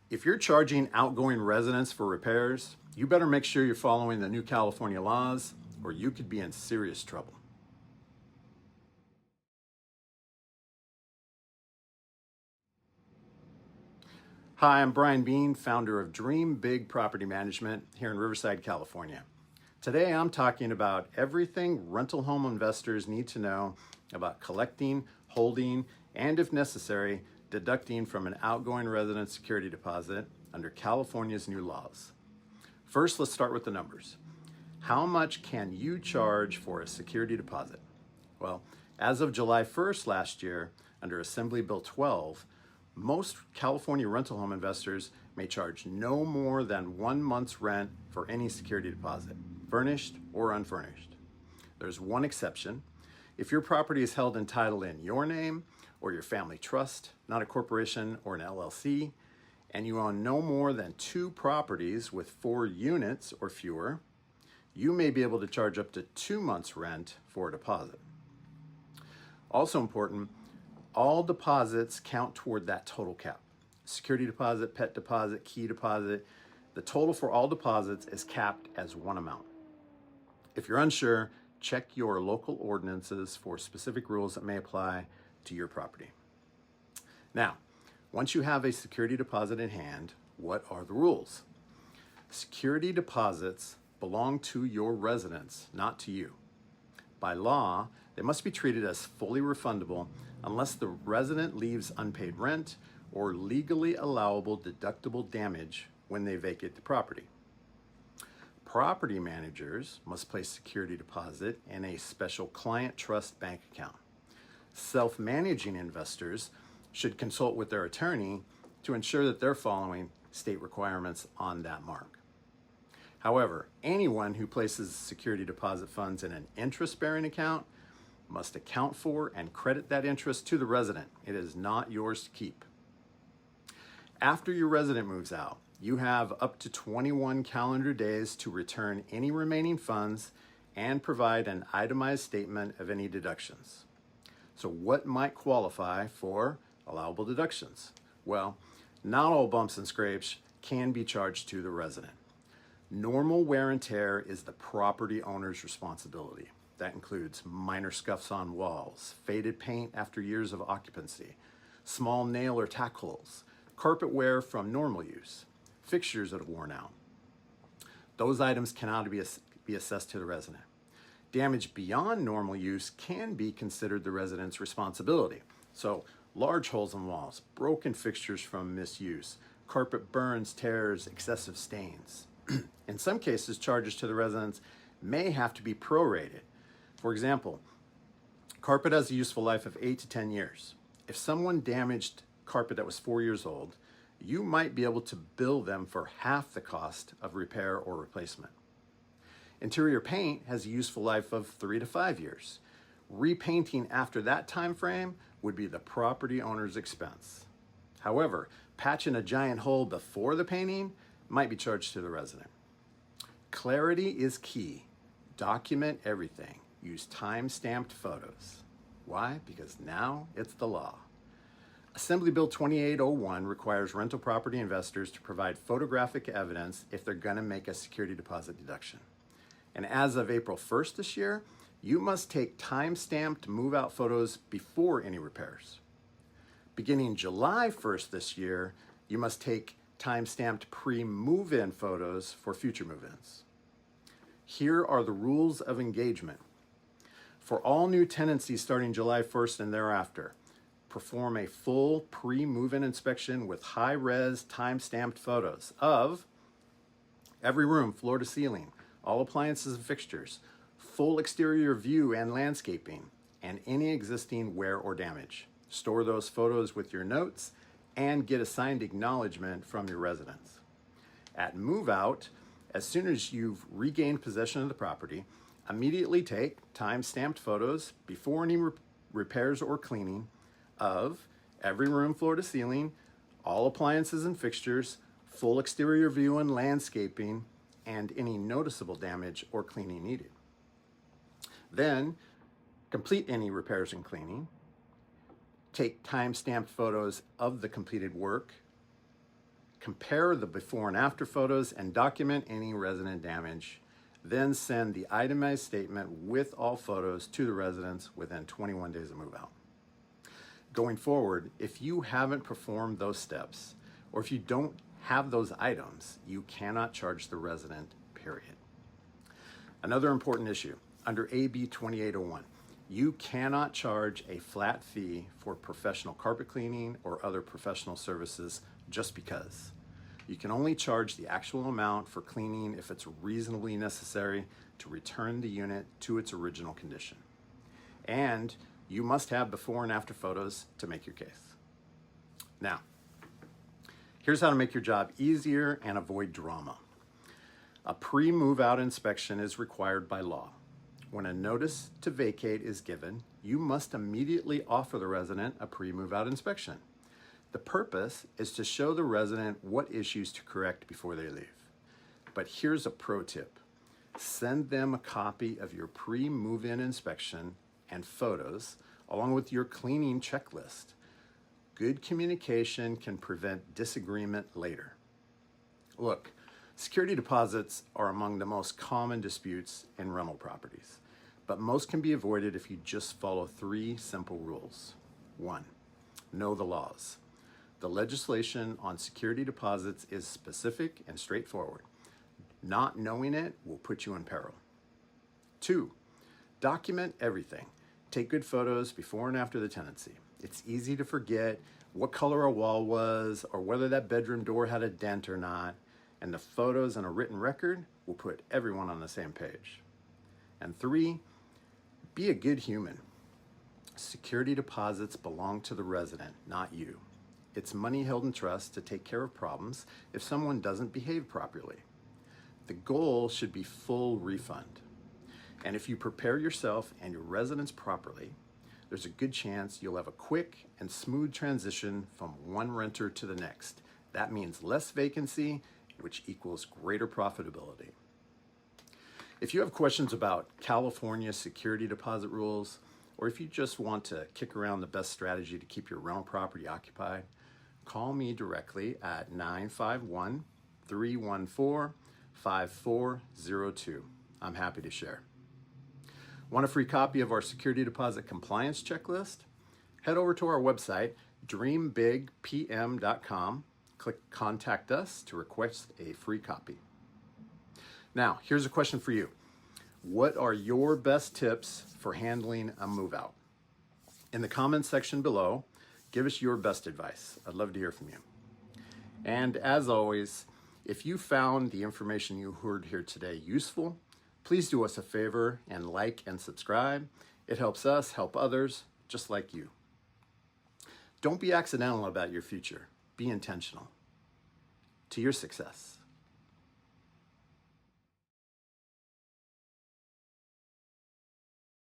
If you're charging outgoing residents for repairs, you better make sure you're following the new California laws, or you could be in serious trouble. Hi, I'm Brian Bean, founder of Dream Big Property Management here in Riverside, California. Today I'm talking about everything rental home investors need to know about collecting, holding, and if necessary, deducting from an outgoing resident security deposit under California's new laws. First, let's start with the numbers. How much can you charge for a security deposit? Well, as of July 1st last year, under Assembly Bill 12, most California rental home investors may charge no more than 1 month's rent for any security deposit, furnished or unfurnished. There's one exception. If your property is held in title in your name or your family trust, not a corporation or an LLC, and you own no more than 2 properties with 4 units or fewer, you may be able to charge up to 2 months' rent for a deposit. Also important, all deposits count toward that total cap. Security deposit, pet deposit, key deposit, the total for all deposits is capped as one amount. If you're unsure, check your local ordinances for specific rules that may apply to your property. Now, once you have a security deposit in hand, what are the rules? Security deposits belong to your residents, not to you. By law, they must be treated as fully refundable unless the resident leaves unpaid rent or legally allowable deductible damage when they vacate the property. Property managers must place security deposit in a special client trust bank account. Self-managing investors should consult with their attorney to ensure that they're following state requirements on that mark. However, anyone who places security deposit funds in an interest-bearing account must account for and credit that interest to the resident. It is not yours to keep. After your resident moves out, you have up to 21 calendar days to return any remaining funds and provide an itemized statement of any deductions. So what might qualify for allowable deductions? Well, not all bumps and scrapes can be charged to the resident. Normal wear and tear is the property owner's responsibility. That includes minor scuffs on walls, faded paint after years of occupancy, small nail or tack holes, carpet wear from normal use, fixtures that have worn out. Those items cannot be assessed to the resident. Damage beyond normal use can be considered the resident's responsibility. So large holes in walls, broken fixtures from misuse, carpet burns, tears, excessive stains. In some cases, charges to the residents may have to be prorated. For example, carpet has a useful life of 8 to 10 years. If someone damaged carpet that was 4 years old, you might be able to bill them for half the cost of repair or replacement. Interior paint has a useful life of 3 to 5 years. Repainting after that time frame would be the property owner's expense. However, patching a giant hole before the painting might be charged to the resident. Clarity is key. Document everything. Use time-stamped photos. Why? Because now it's the law. Assembly Bill 2801 requires rental property investors to provide photographic evidence if they're going to make a security deposit deduction. And as of April 1st this year, you must take time-stamped move-out photos before any repairs. Beginning July 1st this year, you must take time-stamped pre-move-in photos for future move-ins. Here are the rules of engagement. For all new tenancies starting July 1st and thereafter, perform a full pre-move-in inspection with high-res time-stamped photos of every room, floor to ceiling, all appliances and fixtures, full exterior view and landscaping, and any existing wear or damage. Store those photos with your notes and get a signed acknowledgement from your residents. At move-out, as soon as you've regained possession of the property, immediately take time-stamped photos before any repairs or cleaning of every room, floor to ceiling, all appliances and fixtures, full exterior view and landscaping, and any noticeable damage or cleaning needed. Then, complete any repairs and cleaning. Take time-stamped photos of the completed work. Compare the before and after photos and document any resident damage. Then send the itemized statement with all photos to the residents within 21 days of move out. Going forward, if you haven't performed those steps, or if you don't have those items, you cannot charge the resident, period. Another important issue, under AB 2801, you cannot charge a flat fee for professional carpet cleaning or other professional services just because. You can only charge the actual amount for cleaning if it's reasonably necessary to return the unit to its original condition. And you must have before and after photos to make your case. Now, here's how to make your job easier and avoid drama. A pre-move out inspection is required by law. When a notice to vacate is given, you must immediately offer the resident a pre-move out inspection. The purpose is to show the resident what issues to correct before they leave. But here's a pro tip. Send them a copy of your pre-move-in inspection and photos along with your cleaning checklist. Good communication can prevent disagreement later. Look, security deposits are among the most common disputes in rental properties, but most can be avoided if you just follow 3 simple rules. 1, know the laws. The legislation on security deposits is specific and straightforward. Not knowing it will put you in peril. 2, document everything. Take good photos before and after the tenancy. It's easy to forget what color a wall was or whether that bedroom door had a dent or not, and the photos and a written record will put everyone on the same page. And 3, be a good human. Security deposits belong to the resident, not you. It's money held in trust to take care of problems if someone doesn't behave properly. The goal should be full refund. And if you prepare yourself and your residents properly, there's a good chance you'll have a quick and smooth transition from one renter to the next. That means less vacancy, which equals greater profitability. If you have questions about California security deposit rules, or if you just want to kick around the best strategy to keep your rental property occupied, call me directly at 951-314-5402. I'm happy to share. Want a free copy of our security deposit compliance checklist? Head over to our website, dreambigpm.com. Click Contact Us to request a free copy. Now, here's a question for you. What are your best tips for handling a move out? In the comments section below, give us your best advice. I'd love to hear from you. And as always, if you found the information you heard here today useful, please do us a favor and like and subscribe. It helps us help others just like you. Don't be accidental about your future. Be intentional. To your success.